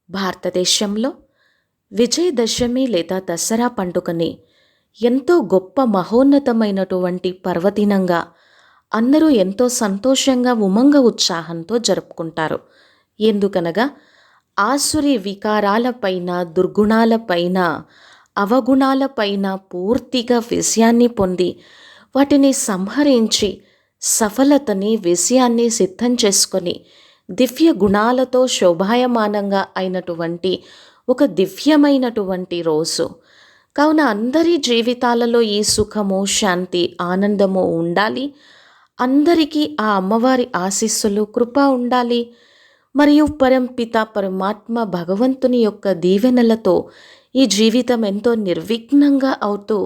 భారతదేశంలో విజయదశమి లేదా దసరా పండుగని ఎంతో గొప్ప మహోన్నతమైనటువంటి పర్వదినంగా అందరూ ఎంతో సంతోషంగా ఉమంగ ఉత్సాహంతో జరుపుకుంటారు. ఎందుకనగా ఆసురి వికారాలపైన, దుర్గుణాలపైన, అవగుణాలపైన పూర్తిగా విజయాన్ని పొంది వాటిని సంహరించి సఫలతని, విజయాన్ని సిద్ధం చేసుకొని దివ్య గుణాలతో శోభాయమానంగా అయినటువంటి ఒక దివ్యమైనటువంటి రోజు. కావున అందరి జీవితాలలో ఈ సుఖము, శాంతి, ఆనందము ఉండాలి. అందరికీ ఆ అమ్మవారి ఆశీస్సులు, కృప ఉండాలి. మరియు పరంపిత పరమాత్మ భగవంతుని యొక్క దీవెనలతో ఈ జీవితం ఎంతో నిర్విఘ్నంగా అవుతూ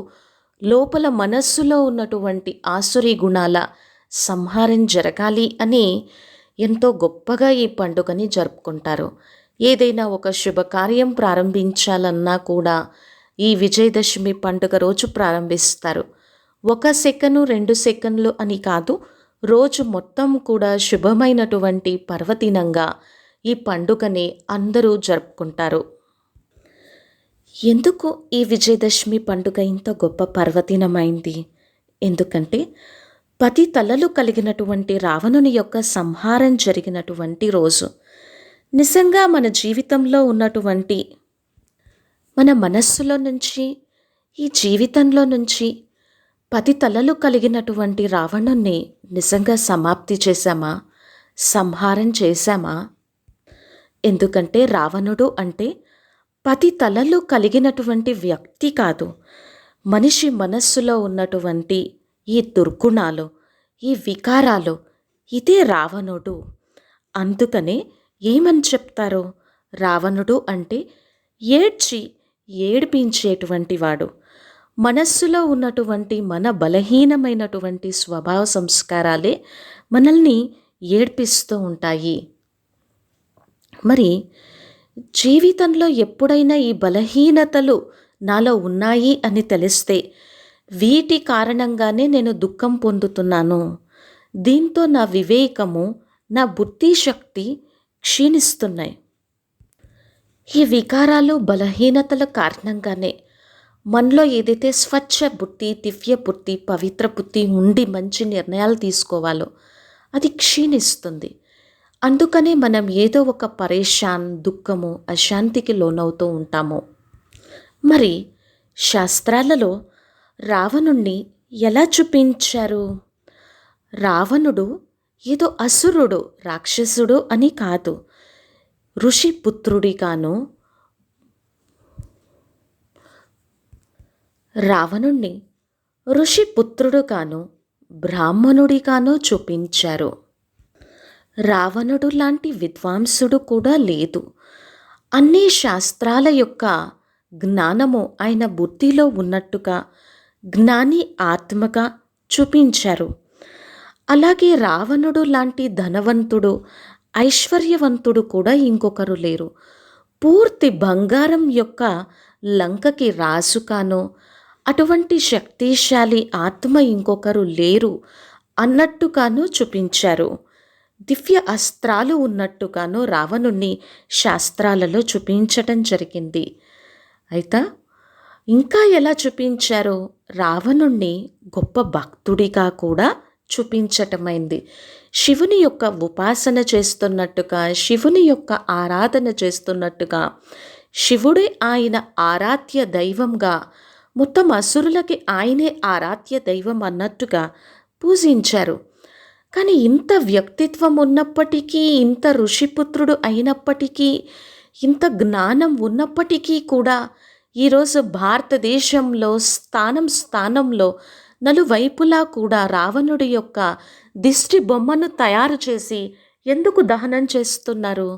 లోపల మనస్సులో ఉన్నటువంటి ఆసురి గుణాల సంహారం జరగాలి అని ఎంతో గొప్పగా ఈ పండుగని జరుపుకుంటారు. ఏదైనా ఒక శుభకార్యం ప్రారంభించాలన్నా కూడా ఈ విజయదశమి పండుగ రోజు ప్రారంభిస్తారు. 1 సెకను 2 సెకన్లు అని కాదు, రోజు మొత్తం కూడా శుభమైనటువంటి పర్వదినంగా ఈ పండుగని అందరూ జరుపుకుంటారు. ఎందుకు ఈ విజయదశమి పండుగ ఇంత గొప్ప పర్వదినమైంది? ఎందుకంటే 10 తలలు కలిగినటువంటి రావణుని యొక్క సంహారం జరిగినటువంటి రోజు. నిజంగా మన జీవితంలో ఉన్నటువంటి, మన మనస్సులో నుంచి, ఈ జీవితంలో నుంచి 10 తలలు కలిగినటువంటి రావణుణ్ణి నిజంగా సమాప్తి చేశామా? సంహారం చేశామా? ఎందుకంటే రావణుడు అంటే 10 తలలు కలిగినటువంటి వ్యక్తి కాదు, మనిషి మనస్సులో ఉన్నటువంటి ఈ దుర్గుణాలు, ఈ వికారాలు, ఇదే రావణుడు. అందుకనే ఏమని చెప్తారో, రావణుడు అంటే ఏడిపించేటువంటి వాడు. మనస్సులో ఉన్నటువంటి మన బలహీనమైనటువంటి స్వభావ సంస్కారాలే మనల్ని ఏడ్పిస్తూ ఉంటాయి. మరి జీవితంలో ఎప్పుడైనా ఈ బలహీనతలు నాలో ఉన్నాయి అని తెలిస్తే, వీటి కారణంగానే నేను దుఃఖం పొందుతున్నాను, దీంతో నా వివేకము, నా బుద్ధి శక్తి క్షీణిస్తున్నాయి. ఈ వికారాలు, బలహీనతల కారణంగానే మనలో ఏదైతే స్వచ్ఛ బుద్ధి, దివ్య బుద్ధి, పవిత్ర బుద్ధి ఉండి మంచి నిర్ణయాలు తీసుకోవాలో అది క్షీణిస్తుంది. అందుకనే మనం ఏదో ఒక పరేషాన్, దుఃఖము, అశాంతికి లోనవుతూ ఉంటాము. మరి శాస్త్రాలలో రావణుణ్ణి ఎలా చూపించారు? రావణుడు ఏదో అసురుడు, రాక్షసుడు అని కాదు, ఋషిపుత్రుడిగాను, రావణుణ్ణి ఋషిపుత్రుడుగాను, బ్రాహ్మణుడిగాను చూపించారు. రావణుడు లాంటి విద్వాంసుడు కూడా లేదు. అన్ని శాస్త్రాల యొక్క జ్ఞానము ఆయన బుద్ధిలో ఉన్నట్టుగా జ్ఞాని ఆత్మగా చూపించారు. అలాగే రావణుడు లాంటి ధనవంతుడు, ఐశ్వర్యవంతుడు కూడా ఇంకొకరు లేరు. పూర్తి బంగారం యొక్క లంకకి రాజుగానో, అటువంటి శక్తిశాలి ఆత్మ ఇంకొకరు లేరు అన్నట్టుగాను చూపించారు. దివ్య అస్త్రాలు ఉన్నట్టుగాను రావణుణ్ణి శాస్త్రాలలో చూపించటం జరిగింది. అయితే ఇంకా ఎలా చూపించారో, రావణుణ్ణి గొప్ప భక్తుడిగా కూడా చూపించటమైంది. శివుని యొక్క ఉపాసన చేస్తున్నట్టుగా, శివుని యొక్క ఆరాధన చేస్తున్నట్టుగా, శివుడే ఆయన ఆరాధ్య దైవంగా, మొత్తం అసురులకి ఆయనే ఆరాధ్య దైవం అన్నట్టుగా పూజించారు. కానీ ఇంత వ్యక్తిత్వం ఉన్నప్పటికీ, ఇంత ఋషిపుత్రుడు అయినప్పటికీ, ఇంత జ్ఞానం ఉన్నప్పటికీ కూడా ఈరోజు భారతదేశంలో స్థానంలో నలువైపులా కూడా రావణుడి యొక్క దిష్టి బొమ్మను తయారు చేసి ఎందుకు దహనం చేస్తున్నారు?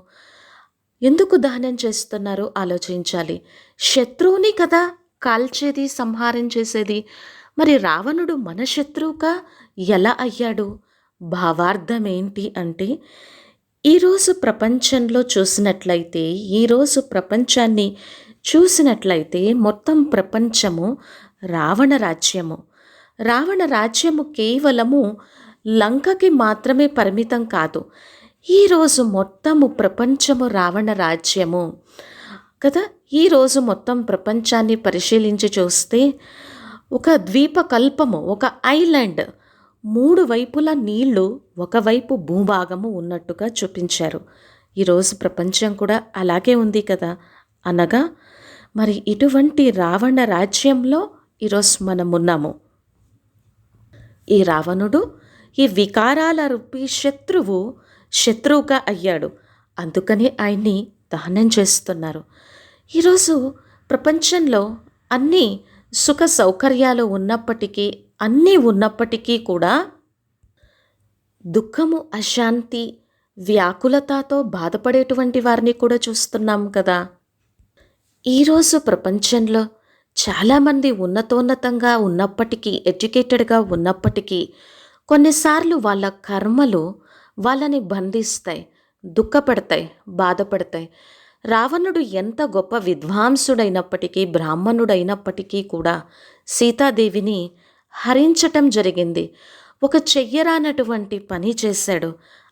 ఎందుకు దహనం చేస్తున్నారు ఆలోచించాలి. శత్రువుని కదా కాల్చేది, సంహారం చేసేది. మరి రావణుడు మన శత్రువుగా ఎలా అయ్యాడు? భావార్థం ఏంటి అంటే, ఈరోజు ప్రపంచంలో చూసినట్లయితే, ఈరోజు ప్రపంచాన్ని చూసినట్లయితే మొత్తం ప్రపంచము రావణ రాజ్యము. రావణ రాజ్యము కేవలము లంకకి మాత్రమే పరిమితం కాదు. ఈరోజు మొత్తము ప్రపంచము రావణ రాజ్యము కదా. ఈరోజు మొత్తం ప్రపంచాన్ని పరిశీలించి చూస్తే ఒక ద్వీపకల్పము, ఒక ఐలాండ్, మూడు వైపుల నీళ్లు, ఒకవైపు భూభాగము ఉన్నట్టుగా చూపించారు. ఈరోజు ప్రపంచం కూడా అలాగే ఉంది కదా. అనగా మరి ఇటువంటి రావణ రాజ్యంలో ఈరోజు మనం ఉన్నాము. ఈ రావణుడు ఈ వికారాల రూపీ శత్రువుగా అయ్యాడు. అందుకని ఆయన్ని దహనం చేస్తున్నారు. ఈరోజు ప్రపంచంలో అన్ని సుఖ సౌకర్యాలు ఉన్నప్పటికీ, అన్నీ ఉన్నప్పటికీ కూడా దుఃఖము, అశాంతి, వ్యాకులతతో బాధపడేటువంటి వారిని కూడా చూస్తున్నాం కదా. ఈరోజు ప్రపంచంలో చాలామంది ఉన్నతోన్నతంగా ఉన్నప్పటికీ, ఎడ్యుకేటెడ్గా ఉన్నప్పటికీ కొన్నిసార్లు వాళ్ళ కర్మలు వాళ్ళని బంధిస్తాయి, దుఃఖపెడతాయి, బాధపడతాయి. రావణుడు ఎంత గొప్ప విద్వాంసుడైనప్పటికీ, బ్రాహ్మణుడైనప్పటికీ కూడా సీతాదేవిని హరించటం జరిగింది. ఒక చెయ్యరానటువంటి పని చేశాడు.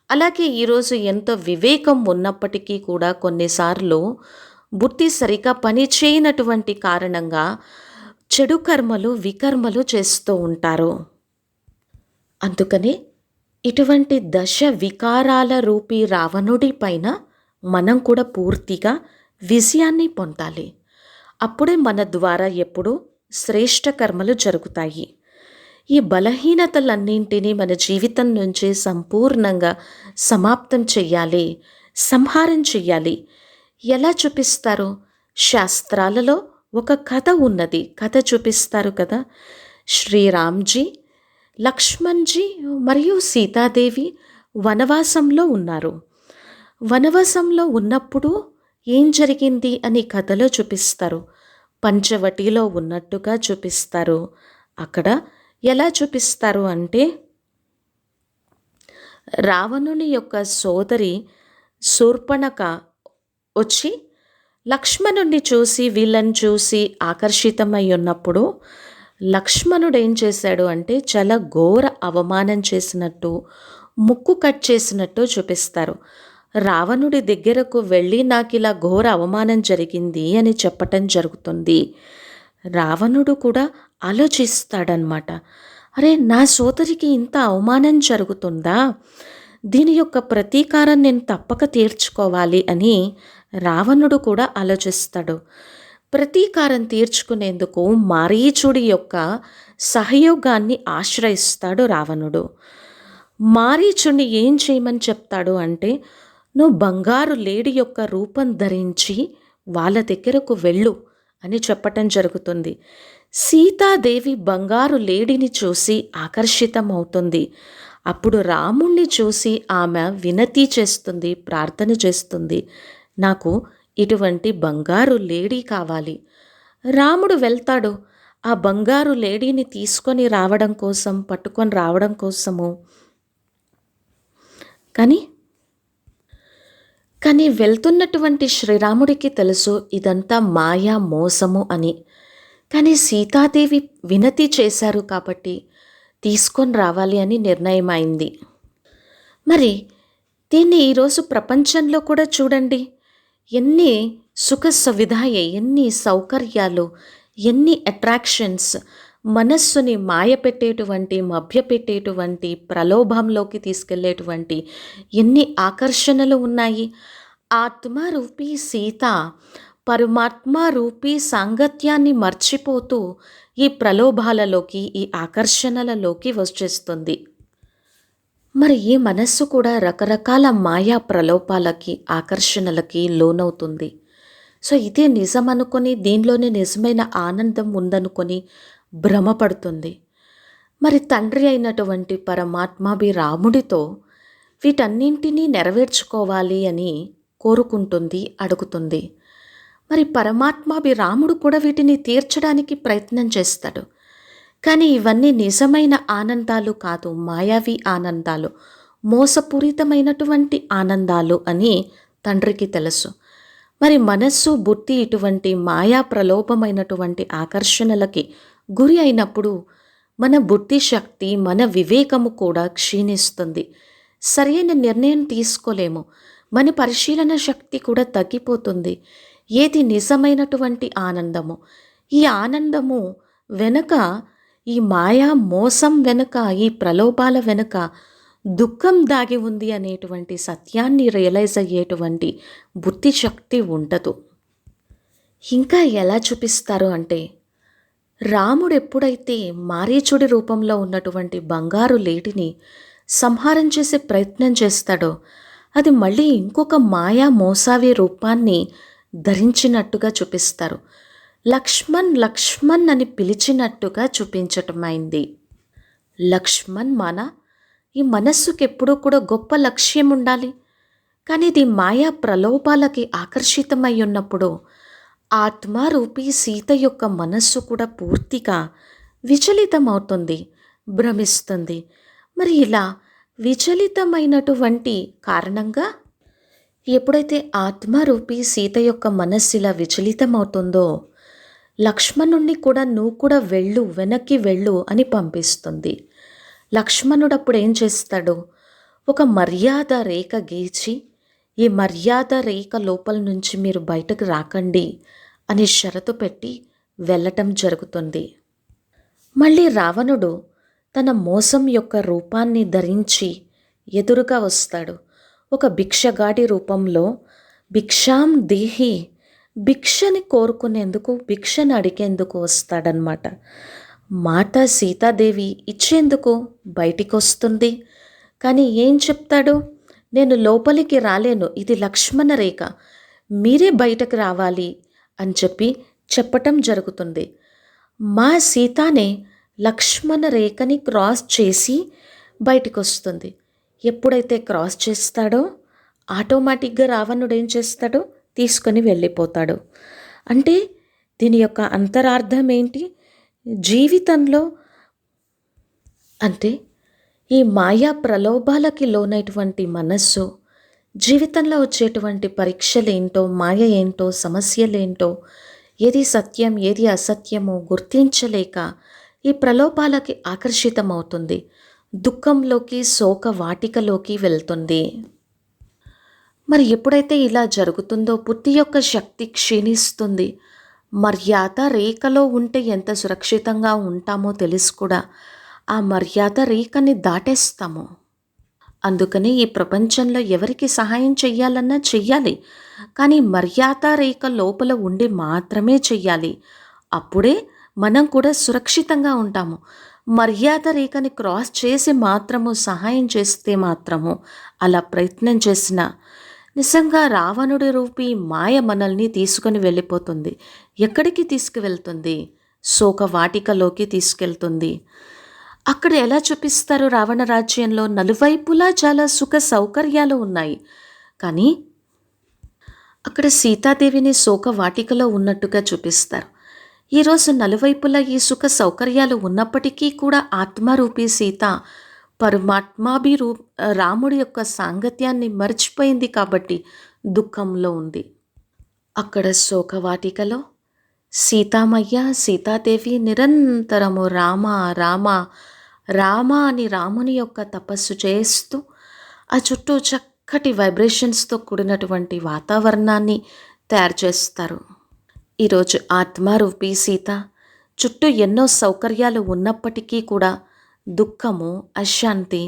అలాగే ఈరోజు ఎంతో వివేకం ఉన్నప్పటికీ కూడా కొన్నిసార్లు బుద్ధి సరిగా పని చేయనటువంటి కారణంగా చెడు కర్మలు, వికర్మలు చేస్తూ ఉంటారు. అందుకని ఇటువంటి దశ వికారాల రూపీ రావణుడి పైన మనం కూడా పూర్తిగా విజయాన్ని పొందాలి. అప్పుడే మన ద్వారా ఎప్పుడూ శ్రేష్ఠ కర్మలు జరుగుతాయి. ఈ బలహీనతలన్నింటినీ మన జీవితం నుంచి సంపూర్ణంగా సమాప్తం చెయ్యాలి, సంహారం చెయ్యాలి. ఎలా చూపిస్తారు? శాస్త్రాలలో ఒక కథ ఉన్నది. కథ చూపిస్తారు కదా. శ్రీరామ్జీ, లక్ష్మణ్జీ మరియు సీతాదేవి వనవాసంలో ఉన్నారు. వనవాసంలో ఉన్నప్పుడు ఏం జరిగింది అని కథలో చూపిస్తారు. పంచవటిలో ఉన్నట్టుగా చూపిస్తారు. అక్కడ ఎలా చూపిస్తారు అంటే, రావణుని యొక్క సోదరి శూర్పణఖ వచ్చి లక్ష్మణుడిని చూసి, వీళ్ళని చూసి ఆకర్షితమై ఉన్నప్పుడు లక్ష్మణుడు ఏం చేశాడు అంటే చాలా ఘోర అవమానం చేసినట్టు, ముక్కు కట్ చేసినట్టు చూపిస్తారు. రావణుడి దగ్గరకు వెళ్ళి నాకు ఇలా ఘోర అవమానం జరిగింది అని చెప్పటం జరుగుతుంది. రావణుడు కూడా ఆలోచిస్తాడనమాట. అరే, నా సోదరికి ఇంత అవమానం జరుగుతుందా, దీని యొక్క ప్రతీకారం నేను తప్పక తీర్చుకోవాలి అని రావణుడు కూడా ఆలోచిస్తాడు. ప్రతీకారం తీర్చుకునేందుకు మారీచుడి యొక్క సహయోగాన్ని ఆశ్రయిస్తాడు రావణుడు. మారీచుని ఏం చేయమని చెప్తాడు అంటే, నువ్వు బంగారు లేడి యొక్క రూపం ధరించి వాళ్ళ దగ్గరకు వెళ్ళు అని చెప్పటం జరుగుతుంది. సీతాదేవి బంగారు లేడిని చూసి ఆకర్షితమవుతుంది. అప్పుడు రాముణ్ణి చూసి ఆమె వినతి చేస్తుంది, ప్రార్థన చేస్తుంది, నాకు ఇటువంటి బంగారు లేడీ కావాలి. రాముడు వెళ్తాడు ఆ బంగారు లేడీని తీసుకొని రావడం కోసం, పట్టుకొని రావడం కోసము. కానీ వెళ్తున్నటువంటి శ్రీరాముడికి తెలుసు ఇదంతా మాయా, మోసము అని. కానీ సీతాదేవి వినతి చేశారు కాబట్టి తీసుకొని రావాలి అని నిర్ణయమైంది. మరి దీన్ని ఈరోజు ప్రపంచంలో కూడా చూడండి. ఎన్ని సుఖ సువిధాయే, ఎన్ని సౌకర్యాలు, ఎన్ని అట్రాక్షన్స్, మనస్సుని మాయపెట్టేటువంటి, మభ్యపెట్టేటువంటి, ప్రలోభంలోకి తీసుకెళ్లేటువంటి ఎన్ని ఆకర్షణలు ఉన్నాయి. ఆత్మరూపీ సీత పరమాత్మ రూపీ సాంగత్యాన్ని మర్చిపోతూ ఈ ప్రలోభాలలోకి, ఈ ఆకర్షణలలోకి వచ్చేస్తుంది. మరి ఈ మనస్సు కూడా రకరకాల మాయా ప్రలోభాలకి, ఆకర్షణలకి లోనవుతుంది. సో ఇదే నిజం అనుకొని, దీనిలోనే నిజమైన ఆనందం ఉందనుకొని భ్రమపడుతుంది. మరి తండ్రి అయినటువంటి పరమాత్మాభి రాముడితో వీటన్నింటినీ నెరవేర్చుకోవాలి అని కోరుకుంటుంది, అడుగుతుంది. మరి పరమాత్మాభి రాముడు కూడా వీటిని తీర్చడానికి ప్రయత్నం చేస్తాడు. కానీ ఇవన్నీ నిజమైన ఆనందాలు కాదు, మాయావి ఆనందాలు, మోసపూరితమైనటువంటి ఆనందాలు అని తండ్రికి తెలుసు. మరి మనస్సు, బుద్ధి ఇటువంటి మాయా ప్రలోభమైనటువంటి ఆకర్షణలకి గురి అయినప్పుడు మన బుద్ధి శక్తి, మన వివేకము కూడా క్షీణిస్తుంది. సరైన నిర్ణయం తీసుకోలేము. మన పరిశీలన శక్తి కూడా తగ్గిపోతుంది. ఏది నిజమైనటువంటి ఆనందము? ఈ ఆనందము వెనుక, ఈ మాయా మోసం వెనుక, ఈ ప్రలోభాల వెనుక దుఃఖం దాగి ఉంది అనేటువంటి సత్యాన్ని రియలైజ్ అయ్యేటువంటి బుద్ధి శక్తి ఉండదు. ఇంకా ఎలా చూపిస్తారు అంటే, రాముడు ఎప్పుడైతే మారీచుడి రూపంలో ఉన్నటువంటి బంగారు లేడిని సంహారం చేసే ప్రయత్నం చేస్తాడో, అది మళ్ళీ ఇంకొక మాయా మోసావి రూపాన్ని ధరించినట్టుగా చూపిస్తారు. లక్ష్మణ్ లక్ష్మణ్ అని పిలిచినట్టుగా చూపించటమైంది. లక్ష్మణ్ ఈ మనస్సుకి ఎప్పుడూ కూడా గొప్ప లక్ష్యం ఉండాలి. కానీ ఇది మాయా ప్రలోభాలకి ఆకర్షితమై ఉన్నప్పుడు ఆత్మారూపి సీత యొక్క మనస్సు కూడా పూర్తిగా విచలితమవుతుంది, భ్రమిస్తుంది. మరి ఇలా విచలితమైనటువంటి కారణంగా ఎప్పుడైతే ఆత్మారూపి సీత యొక్క మనస్సు ఇలా విచలితమవుతుందో, లక్ష్మణుణ్ణి కూడా నువ్వు కూడా వెళ్ళు, వెనక్కి వెళ్ళు అని పంపిస్తుంది. లక్ష్మణుడు అప్పుడు ఏం చేస్తాడు? ఒక మర్యాద రేఖ గీచి, ఈ మర్యాద రేఖ లోపల నుంచి మీరు బయటకు రాకండి అని షరతు పెట్టి వెళ్ళటం జరుగుతుంది. మళ్ళీ రావణుడు తన మోసం యొక్క రూపాన్ని ధరించి ఎదురుగా వస్తాడు. ఒక భిక్షగాడి రూపంలో భిక్షాం దేహి, భిక్షని కోరుకునేందుకు, భిక్షను అడిగేందుకు వస్తాడనమాట. మాతా సీతాదేవి ఇచ్చేందుకు బయటికి వస్తుంది. కానీ ఏం చెప్తాడు? నేను లోపలికి రాలేను, ఇది లక్ష్మణ రేఖ, మీరే బయటకు రావాలి అని చెప్పటం జరుగుతుంది. మా సీతానే లక్ష్మణ రేఖని క్రాస్ చేసి బయటికి వస్తుంది. ఎప్పుడైతే క్రాస్ చేస్తాడో ఆటోమేటిక్గా రావణుడు ఏం చేస్తాడో తీసుకొని వెళ్ళిపోతాడు. అంటే దీని యొక్క అంతరార్థం ఏంటి? జీవితంలో అంటే ఈ మాయా ప్రలోభాలకి లోనైనటువంటి మనస్సు జీవితంలో వచ్చేటువంటి పరీక్షలేంటో, మాయ ఏంటో, సమస్యలేంటో, ఏది సత్యం ఏది అసత్యమో గుర్తించలేక ఈ ప్రలోభాలకి ఆకర్షితమవుతుంది. దుఃఖంలోకి, శోక వాటికలోకి వెళ్తుంది. మరి ఎప్పుడైతే ఇలా జరుగుతుందో బుద్ధి యొక్క శక్తి క్షీణిస్తుంది. మర్యాద రేఖలో ఉంటే ఎంత సురక్షితంగా ఉంటామో తెలుసు కూడా, ఆ మర్యాద రేఖని దాటేస్తాము. అందుకని ఈ ప్రపంచంలో ఎవరికి సహాయం చెయ్యాలన్నా చెయ్యాలి, కానీ మర్యాద రేఖ లోపల ఉండి మాత్రమే చెయ్యాలి. అప్పుడే మనం కూడా సురక్షితంగా ఉంటాము. మర్యాద రేఖని క్రాస్ చేసి మాత్రము సహాయం చేస్తే మాత్రము, అలా ప్రయత్నం చేసిన నిజంగా రావణుడి రూపీ మాయ మనల్ని తీసుకొని వెళ్ళిపోతుంది. ఎక్కడికి తీసుకువెళ్తుంది? శోక వాటికలోకి తీసుకెళ్తుంది. అక్కడ ఎలా చూపిస్తారు? రావణ రాజ్యంలో నలువైపులా చాలా సుఖ సౌకర్యాలు ఉన్నాయి, కానీ అక్కడ సీతాదేవిని శోక వాటికలో ఉన్నట్టుగా చూపిస్తారు. ఈరోజు నలువైపులా ఈ సుఖ సౌకర్యాలు ఉన్నప్పటికీ కూడా ఆత్మారూపీ సీత రాముడి యొక్క సాంగత్యాన్ని మర్చిపోయింది కాబట్టి దుఃఖంలో ఉంది. అక్కడ శోకవాటికలో సీతామయ్య, సీతాదేవి నిరంతరము రామ రామ రామ అని రాముని యొక్క తపస్సు చేస్తూ ఆ చుట్టూ చక్కటి వైబ్రేషన్స్తో కూడినటువంటి వాతావరణాన్ని తయారు చేస్తారు. ఈరోజు ఆత్మారూపీ సీత చుట్టూ ఎన్నో సౌకర్యాలు ఉన్నప్పటికీ కూడా దుఃఖము, అశాంతి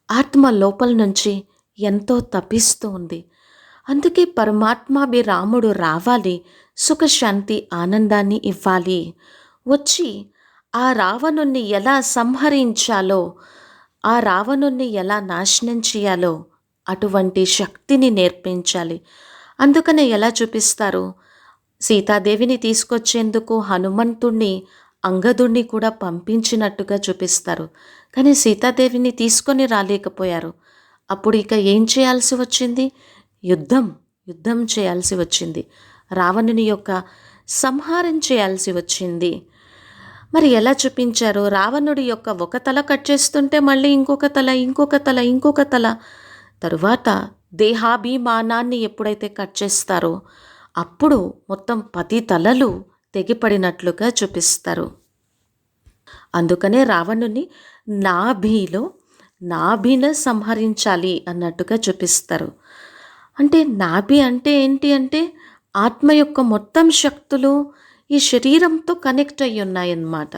ఆత్మ లోపల నుంచి ఎంతో తపిస్తూ ఉంది. అందుకే రాముడు రావాలి, సుఖశాంతి ఆనందాన్ని ఇవ్వాలి. వచ్చి ఆ రావణుణ్ణి ఎలా సంహరించాలో, ఆ రావణుణ్ణి ఎలా నాశనం చేయాలో అటువంటి శక్తిని నేర్పించాలి. అందుకనే ఎలా చూపిస్తారు? సీతాదేవిని తీసుకొచ్చేందుకు హనుమంతుణ్ణి, అంగదుణ్ణి కూడా పంపించినట్టుగా చూపిస్తారు. కానీ సీతాదేవిని తీసుకొని రాలేకపోయారు. అప్పుడు ఇక ఏం చేయాల్సి వచ్చింది? యుద్ధం చేయాల్సి వచ్చింది. రావణుని యొక్క సంహారం చేయాల్సి వచ్చింది. మరి ఎలా చూపించారు? రావణుడి యొక్క ఒక తల కట్ చేస్తుంటే మళ్ళీ ఇంకొక తల, తరువాత దేహాభిమానాన్ని ఎప్పుడైతే కట్ చేస్తారో అప్పుడు మొత్తం 10 తలలు తెగిపడినట్లుగా చూపిస్తారు. అందుకనే రావణుని నాభిలో నాభిన సంహరించాలి అన్నట్టుగా చూపిస్తారు. అంటే నాభి అంటే ఏంటి అంటే ఆత్మ యొక్క మొత్తం శక్తులు ఈ శరీరంతో కనెక్ట్ అయ్యి ఉన్నాయన్నమాట.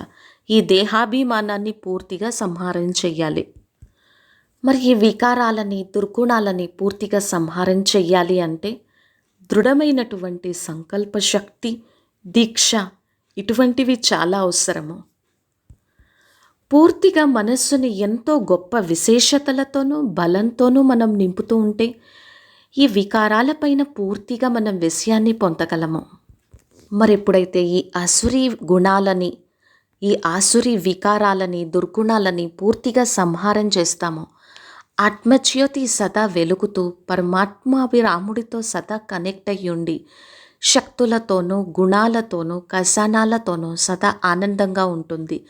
ఈ దేహాభిమానాన్ని పూర్తిగా సంహారం చెయ్యాలి. మరి ఈ వికారాలని, దుర్గుణాలని పూర్తిగా సంహారం చెయ్యాలి అంటే దృఢమైనటువంటి సంకల్ప శక్తి, దీక్ష ఇటువంటివి చాలా అవసరము. పూర్తిగా మనస్సుని ఎంతో గొప్ప విశేషతలతోనూ బలంతోనూ మనం నింపుతూ ఉంటే ఈ వికారాలపైన పూర్తిగా మనం విషయాన్ని పొందగలము. మరి ఎప్పుడైతే ఈ ఆసురీ గుణాలని, ఈ ఆసురీ వికారాలని, దుర్గుణాలని పూర్తిగా సంహారం చేస్తామో, ఆత్మజ్యోతి సదా వెలుగుతూ పరమాత్మాభిరాముడితో సదా కనెక్ట్ అయ్యి ఉండి శక్తులతోనూ, గుణాలతోనూ, కసానాలతోనూ సదా ఆనందంగా ఉంటుంది.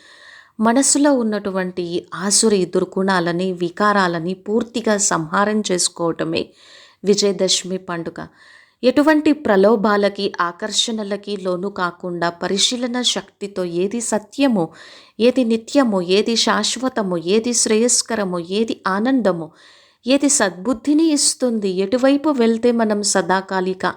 మనసులో ఉన్నటువంటి ఆసురి దుర్గుణాలని, వికారాలని పూర్తిగా సంహారం చేసుకోవటమే విజయదశమి పండుగ. ఎటువంటి ప్రలోభాలకి, ఆకర్షణలకి లోను కాకుండా పరిశీలన శక్తితో ఏది సత్యమో, ఏది నిత్యమో, ఏది శాశ్వతమో, ఏది శ్రేయస్కరమో, ఏది ఆనందమో, ఏది సద్బుద్ధిని ఇస్తుంది, ఎటువైపు వెళ్తే మనం సదాకాలిక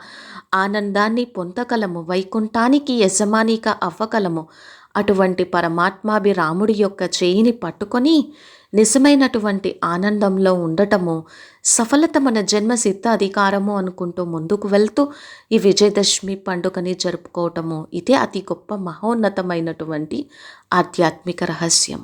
ఆనందాన్ని పొందగలము, వైకుంఠానికి యజమానిగా అవ్వగలము, అటువంటి పరమాత్మాభిరాముడి యొక్క చేయిని పట్టుకొని నిజమైనటువంటి ఆనందంలో ఉండటము సఫలత మన జన్మ సిద్ధ అధికారము అనుకుంటూ ముందుకు వెళ్తూ ఈ విజయదశమి పండుగని జరుపుకోవటము ఇదే అతి గొప్ప మహోన్నతమైనటువంటి ఆధ్యాత్మిక రహస్యం.